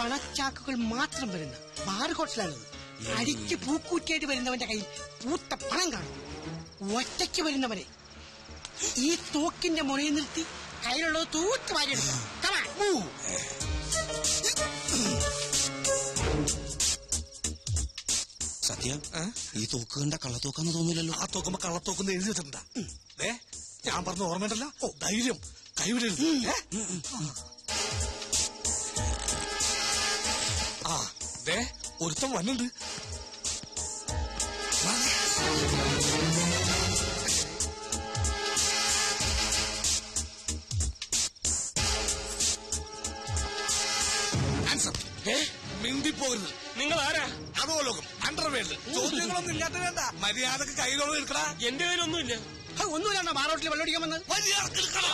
പണച്ചാക്കുകൾ മാത്രം വരുന്ന ബാർ ഹോട്ടലാണിത്. അടിച്ച് പൂക്കൂറ്റിയായിട്ട് വരുന്നവന്റെ കയ്യിൽ പൂത്ത പണം കാണും. ഒറ്റയ്ക്ക് വരുന്നവരെ ഈ തോക്കിന്റെ മുറയിൽ നിർത്തി കയ്യിലുള്ളത് തൂത്ത് വാരിയെടുക്കാം. സത്യം, ഈ തോക്ക് കണ്ട കള്ളത്തോക്കാന്ന് തോന്നില്ലല്ലോ. ആ തോക്കുമ്പോ കള്ളത്തോക്കെന്ന് എഴുതി വെച്ചിട്ടുണ്ടാ? ഞാൻ പറഞ്ഞ ഓർമ്മയുണ്ടല്ലോ. ധൈര്യം കൈവിടരുത്. ആ ദേ ഒരുത്തം വന്നുണ്ട്. മിണ്ടിപ്പോകരുത്. നിങ്ങൾ ആരാ? അതോ ലോകം അണ്ടർവേൾഡ്. ചോദ്യങ്ങളൊന്നും ഇല്ലാത്ത വേണ്ട. മര്യാദക്ക് കൈകളൊന്നും എടുക്കടാ. എന്റെ കയ്യിലൊന്നുമില്ല. ഒന്നുമില്ല. ബാറോട്ടിൽ വെള്ളമടിക്കാൻ വന്നത്. മര്യാദക്ക് എടുക്കടാ.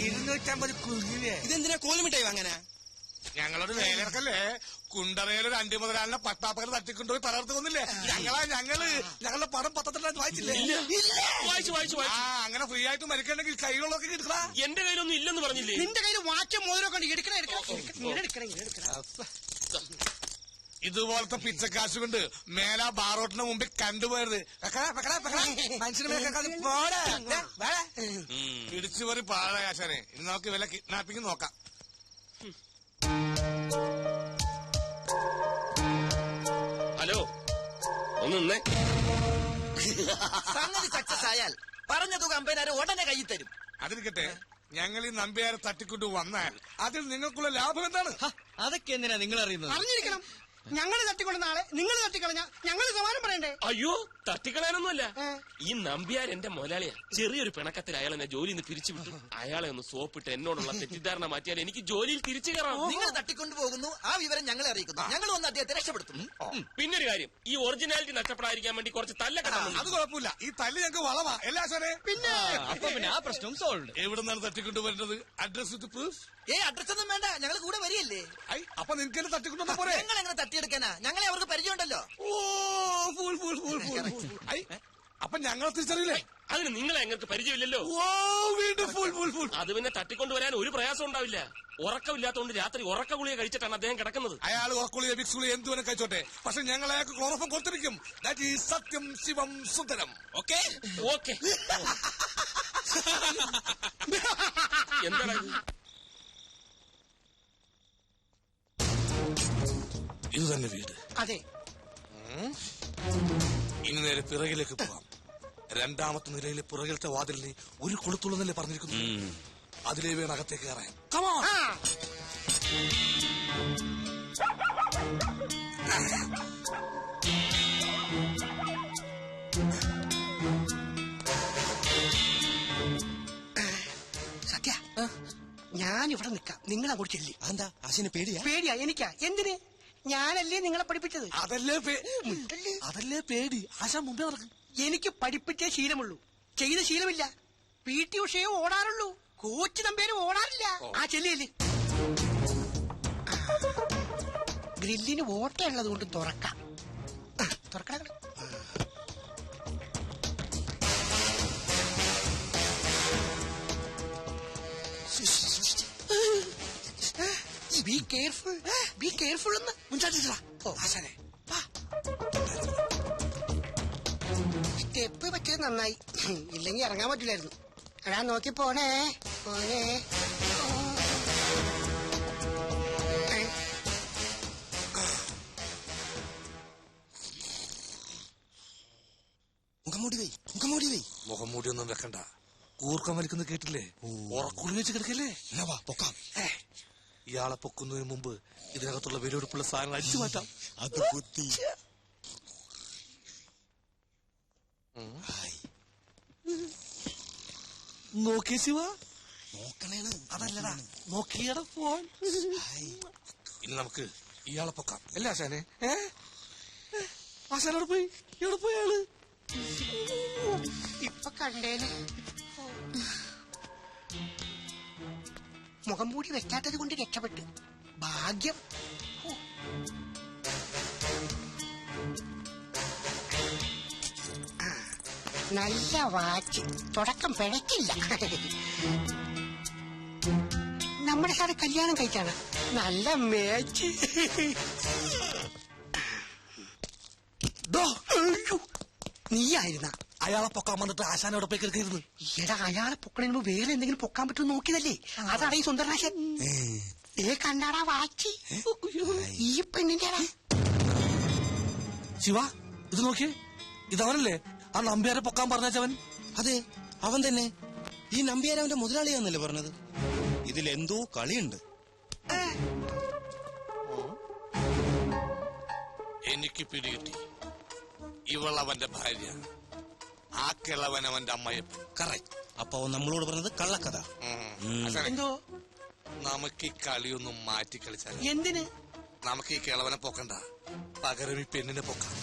250 കുരുങ്ങിയേ. ഇതെന്തിനാ കോലുമിട്ടായി വാങ്ങാനാ? ഞങ്ങളൊരു വേലയിറക്കല്ലേ. കുണ്ടറയിലൊരു 5 മുതലാളിനെ പട്ടാപ്പകൽ തട്ടിക്കൊണ്ടുപോയി തളർത്ത് കൊന്നില്ലേ? ഞങ്ങളുടെ പടം പത്രത്തിലാണ് വായിച്ചില്ലേ? വായിച്ചു. അങ്ങനെ ഫ്രീ ആയിട്ട് മരിക്കണമെങ്കിൽ കൈകളൊക്കെ കിട്ടണം. എന്റെ കയ്യിലൊന്നും ഇല്ലെന്ന് പറഞ്ഞില്ലേ? നിന്റെ കയ്യിൽ വാച്ചും മോതിരമൊക്കെ എടുക്കണേ. ഇതുപോലത്തെ പിച്ചക്കാശ് കൊണ്ട് മേലാ ബാറോട്ടിന് മുമ്പിൽ കണ്ടുപോയത് പിടിച്ചു പോയി പാഴാശാനെ. ഇനി നമുക്ക് വില കിഡ്നാപ്പിംഗ് നോക്കാം. ഹലോ, ഒന്നേ. സംഗതി സക്സസ് ആയാൽ പറഞ്ഞ തുക 50,000 ഉടനെ കയ്യിൽ തരും. അതിരിക്കട്ടെ, ഞങ്ങൾ ഈ നമ്പ്യാരെ തട്ടിക്കൊണ്ട് വന്നാൽ അതിൽ നിങ്ങൾക്കുള്ള ലാഭം എന്താണ്? അതൊക്കെ എന്തിനാ നിങ്ങൾ അറിയുന്നത്? അറിഞ്ഞിരിക്കണം. ഞങ്ങൾ തട്ടിക്കൊണ്ട നാളെ നിങ്ങൾ തട്ടിക്കളഞ്ഞ ഞങ്ങൾ സമാനം പറയണ്ടേ? അയ്യോ, തട്ടിക്കളയാനൊന്നുമല്ല. ഈ നമ്പ്യാർ എന്റെ മുതലാളിയാ. ചെറിയൊരു പിണക്കത്തിൽ അയാൾ എന്നെ ജോലിയിൽ നിന്ന് പിരിച്ചുവിട്ടു. അയാളെ ഒന്ന് സോപ്പിട്ട് എന്നോടുള്ള തെറ്റിദ്ധാരണ മാറ്റിയാൽ എനിക്ക് ജോലിയിൽ തിരിച്ചു കയറാം. നിങ്ങൾ തട്ടിക്കൊണ്ടു പോകുന്നു, ആ വിവരം ഞങ്ങളെ അറിയിക്കുന്നു. ഞങ്ങൾ വന്ന് അദ്ദേഹത്തെ രക്ഷപ്പെടുത്തുന്നു. പിന്നൊരു കാര്യം, ഈ ഒറിജിനാലിറ്റി നഷ്ടപ്പെടാതിരിക്കാൻ വേണ്ടി കുറച്ച് തല്ലൊക്കെ അത് കുഴപ്പമില്ല. ഈ തല്ല് ഞങ്ങൾക്ക് വളവാ. എല്ലാ സാറേ, പിന്നെ ആ പ്രശ്നം സോൾവ്. എവിടെ നിന്നാണ് തട്ടിക്കൊണ്ടു വരുന്നത്? Address with proof? അഡ്രസ് ഒന്നും വേണ്ട, ഞങ്ങൾ കൂടെ വരികയല്ലേ. അപ്പൊ നിങ്ങൾക്ക് എന്നെ തട്ടിക്കൊണ്ടു പോരെ? ഞങ്ങൾ എങ്ങനെ തട്ടിയെടുക്കാനാ? ഞങ്ങളെ അവർക്ക് പരിചയമുണ്ടല്ലോ. അപ്പൊ ഞങ്ങളെ തിരിച്ചറിയില്ലേ? അതിന് നിങ്ങളെ ഞങ്ങൾക്ക് പരിചയമില്ലല്ലോ. അത് പിന്നെ തട്ടിക്കൊണ്ടുവരാൻ ഒരു പ്രയാസം ഉണ്ടാവില്ല. ഉറക്കമില്ലാത്തതുകൊണ്ട് രാത്രി ഉറക്ക ഗുളിക കഴിച്ചിട്ടാണ് അദ്ദേഹം കിടക്കുന്നത്. അയാൾ ഉറക്കുളിയെ വിക്സ് ഗുളിയെ എന്തുവരെ കഴിച്ചോട്ടെ, പക്ഷെ ഞങ്ങൾ അയാൾക്ക് ക്ലോറോഫം കൊടുത്തിരിക്കും. ദാറ്റ് ഈസ് സത്യം ശിവം സുന്ദരം. ഓക്കെ. എന്താണ് ഇത് തന്നെ വീട്? അതെ. ഇനി നേരെ പിറകിലേക്ക് പോവാം. 2ാമത്തെ നിലയിലെ പുറകിലത്തെ വാതിലിന് ഒരു കൊളുത്തുള്ളതല്ലേ പറഞ്ഞിരിക്കുന്നു. അതിലേ വേണം അകത്തേക്ക് കയറാൻ. സത്യ, ഞാനിവിടെ നിൽക്കാം, നിങ്ങൾ അങ്ങോട്ട് ചെല്ലി. എന്താ ആശിന് പേടിയാ? പേടിയാ എനിക്കാ. എന്തിന്? ഞാനല്ലേ നിങ്ങളെ പഠിപ്പിച്ചത്. അതല്ലേ പേടി. ആശാ മുമ്പേ നടക്കും. എനിക്ക് പഠിപ്പിച്ചേ ശീലമുള്ളൂ, ചെയ്ത ശീലമില്ല. PT ഉഷയെ ഓടാറുള്ളൂ, coach നമ്പേരും ഓടാറില്ല. ആ ചെല്ലിയല്ലേ. ഗ്രില്ലിന് ഓട്ടയുള്ളത് കൊണ്ട് തുറക്കാം. തുറക്കണം. ബി കെയർഫുൾ എന്ന് മുൻചാട്ടിട്ടാ. ആശാനെ, സ്റ്റെപ്പ് പറ്റിയത് നന്നായി, ഇല്ലെങ്കിൽ ഇറങ്ങാൻ പറ്റില്ലായിരുന്നു. എടാ നോക്കി പോണേ. മുഖംമൂടിയൊന്നും വെക്കണ്ട. കൂർക്കം വലിക്കുന്നത് കേട്ടില്ലേ? ഉറക്കുള്ളി വെച്ച് കിടക്കല്ലേ? പൊക്കാം. ഇയാളെ പൊക്കുന്നതിന് മുമ്പ് ഇതിനകത്തുള്ള വിലപിടിപ്പുള്ള സാധനങ്ങൾ അടിച്ചു മാറ്റാം. അത് കുത്തി നോക്കിയ ശിവ. നോക്കണേണ്. അതല്ലടാ, നോക്കിയട ഫോൺ. ഇനി നമുക്ക് ഇയാളെ പൊക്കാം. അല്ലേ ആശാനെ? ആശാനോട് പോയി. എവിടെ പോയി അയാള്? ഇപ്പൊ കണ്ടേന്. മുഖം മൂടി വെക്കാത്തത് കൊണ്ട് രക്ഷപ്പെട്ടു. ഭാഗ്യം. നല്ല വാച്ച്. തുടക്കം പിഴക്കില്ല. നമ്മുടെ സാറെ കല്യാണം കഴിക്കാണ്. നല്ല മേച്ച്. നീയായിരുന്ന അയാളെ പൊക്കാൻ വന്നിട്ട് ആശാനോടെ പോയി കിടക്കരുത്. എടാ, അയാളെ പൊക്കണതിന് മുമ്പ് വേറെ എന്തെങ്കിലും പൊക്കാൻ പറ്റുമോ നോക്കിയതല്ലേ. അതാണ് ഈ സുന്ദരനാശൻ. കണ്ടാടാ വാച്ചി, ഈ പെണ്ണിന്റെ. ശിവ, ഇത് നോക്കിയേ, ഇതവനല്ലേ ആ നമ്പ്യാരെ പൊക്കാൻ പറഞ്ഞവൻ? അതെ, അവൻ തന്നെ. ഈ നമ്പ്യാരവന്റെ മുതലാളിയാന്നല്ലേ പറഞ്ഞത്. ഇതിലെന്തോ കളിയുണ്ട്. എനിക്ക് പിടികിട്ടി, ഇവളവന്റെ ഭാര്യ, ആ കിളവൻ അവന്റെ അമ്മയപ്പൻ. കറക്റ്റ്. അപ്പൊ അവൻ നമ്മളോട് പറഞ്ഞത് കള്ളക്കഥ. എന്തോ നമുക്ക് ഈ കളിയൊന്നും മാറ്റി കളിച്ചാൽ. എന്തിന്? നമുക്ക് ഈ കിളവനെ പൊക്കണ്ട, പകരം ഈ പെണ്ണിനെ പൊക്കാം.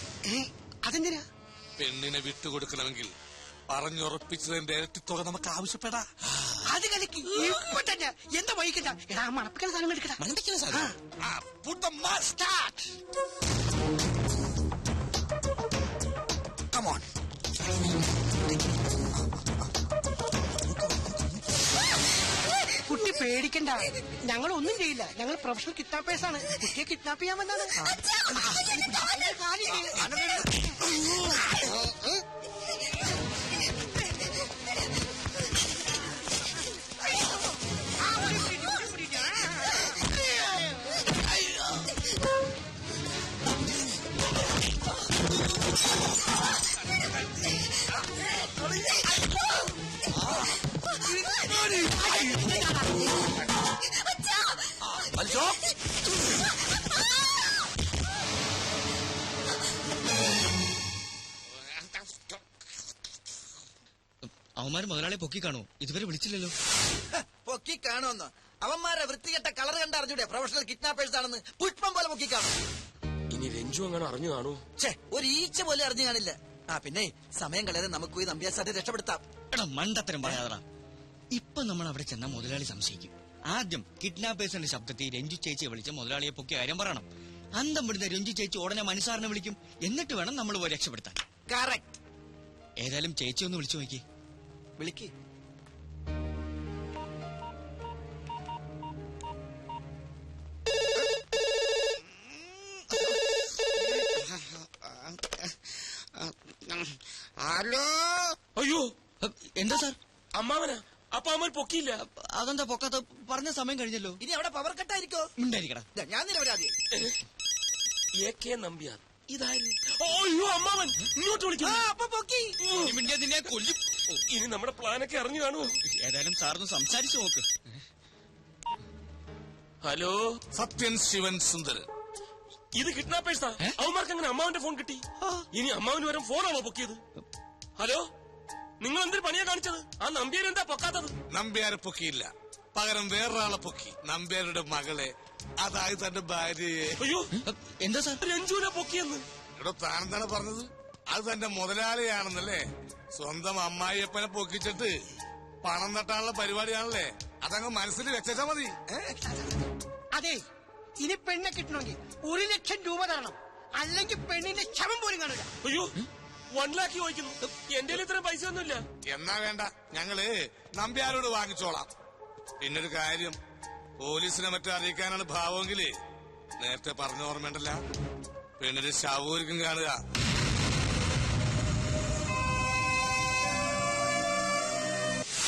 അതെന്തിനാ? പെണ്ണിനെ വിട്ടുകൊടുക്കണമെങ്കിൽ പറഞ്ഞുറപ്പിച്ചതിന്റെ ഇരട്ടി തുക നമുക്ക് ആവശ്യപ്പെടാ. അത് കളിക്ക് ഇപ്പൊ തന്നെ. എന്താ വൈകിട്ട? എടാ, മണപ്പിക്കുന്ന സാധനം എടുക്കടാ. മണപ്പിക്കുന്ന സാധനം. Put the mustard. Come on. കുട്ടി പേടിക്കണ്ട, ഞങ്ങൾ ഒന്നും ചെയ്യില്ല. ഞങ്ങൾ പ്രൊഫഷണൽ കിഡ്നാപ്പേഴ്സ് ആണ്. കുട്ടിയെ കിഡ്നാപ്പ് ചെയ്യാൻ വന്നാണ്. അവന്മാര് മുതലാളി പൊക്കി കാണോ? ഇതുവരെ വിളിച്ചില്ലല്ലോ. പൊക്കി കാണുമെന്നോ? അവന്മാരെ വൃത്തികെട്ട കളർ കണ്ടറിഞ്ഞൂടെ പ്രൊഫഷണൽ കിഡ്നാപ്പേഴ്സ് ആണെന്ന്? പുഷ്പം പോലെ പൊക്കി കാണും. ഇനി രഞ്ജു അങ്ങനെ അറിഞ്ഞു കാണൂ? ഒരു ഈച്ച പോലെ അറിഞ്ഞു കാണില്ല. പിന്നെ സമയം കളയാതെ നമുക്ക് പോയി നമ്പ്യാസാരെ രക്ഷപ്പെടുത്താം. എടാ, മണ്ടത്തരം പറയാതടാ. ഇപ്പൊ നമ്മൾ അവിടെ ചെന്ന മുതലാളി സംശയിക്കും. ആദ്യം കിഡ്നാപ്പേഴ്സിന്റെ ശബ്ദത്തിൽ രഞ്ജു ചേച്ചിയെ വിളിച്ച മുതലാളിയെ പൊക്കിയ കാര്യം പറയണം. അന്തം വിടുന്ന രഞ്ജു ചേച്ചി ഉടനെ മനുസാറിനെ വിളിക്കും. എന്നിട്ട് വേണം നമ്മൾ പോയി രക്ഷപ്പെടുത്താൻ. കറക്റ്റ്. ഏതായാലും ചേച്ചി ഒന്ന് വിളിച്ചു നോക്കി. വിളിക്ക്. ഹലോ. അയ്യോ, എന്താ സാർ? അമ്മാവനാ? അപ്പൊ അമ്മ പൊക്കിയില്ല. അതെന്താ പൊക്കാത്ത? പറഞ്ഞ സമയം കഴിഞ്ഞല്ലോ. ഇനി അവിടെ പവർ കട്ടായിരിക്കോ? ഉണ്ടായിരിക്കടാ. ഞാൻ നിരപരാധിയായി. AK നമ്പ്യാർ ഇതായിരുന്നു. അയ്യോ, അമ്മാവൻ ഇങ്ങോട്ട് വിളിക്കുന്നു. അപ്പൊ പൊക്കി. നിന്നെ കൊല്ലും. ഇനി നമ്മുടെ പ്ലാനൊക്കെ അറിഞ്ഞു കാണുമോ? ഏതായാലും സാറൊന്ന് സംസാരിച്ചു നോക്ക്. ഹലോ, സത്യൻ ശിവൻ സുന്ദരൻ. ഇത് കിഡ്നാപ്പേഴ്സാ. അവന്മാർക്ക് അങ്ങനെ അമ്മാവന്റെ ഫോൺ കിട്ടി? ഇനി അമ്മാവന് വരും ഫോണാണോ പൊക്കിയത്? ഹലോ, നിങ്ങൾ എന്തൊരു പണിയാ കാണിച്ചത്? ആ നമ്പ്യാർ എന്താ പൊക്കാത്തത്? നമ്പ്യാരെ പൊക്കിയില്ല, പകരം വേറൊരാളെ പൊക്കി. നമ്പ്യാരുടെ മകളെ, അതായത് തന്റെ ഭാര്യയെ. അയ്യോ, എന്താ സാർ? രഞ്ജുവിനെ പൊക്കിയെന്ന്. ഇവിടെ താനെന്താണ് പറഞ്ഞത്? അത് തന്റെ മുതലാളിയാണെന്നല്ലേ? സ്വന്തം അമ്മായിയപ്പനെ പൊക്കിച്ചിട്ട് പണം തട്ടാനുള്ള പരിപാടിയാണല്ലേ? അതങ്ങ് മനസ്സിൽ വെച്ചാ മതി. അതെ, ഇനി പെണ്ണെ കിട്ടണമെങ്കിൽ 1 ലക്ഷം രൂപ തരണം. അല്ലെങ്കിൽ പെണ്ണിന്റെ ശവം പോലും കാണില്ല. അയ്യോ, 1 ലക്ഷം ചോദിക്കുന്നു. എന്റെ ഇത്രയും പൈസ ഒന്നുമില്ല. എന്നാ വേണ്ട, ഞങ്ങള് നമ്പ്യാരോട് വാങ്ങിച്ചോളാം. പിന്നൊരു കാര്യം, പോലീസിനെ മറ്റും അറിയിക്കാനാണ് ഭാവമെങ്കില് നേരത്തെ പറഞ്ഞ ഓർമ്മയുണ്ടല്ല, പെണ്ണിന്റെ ശവൂരിക്കും കാണുക.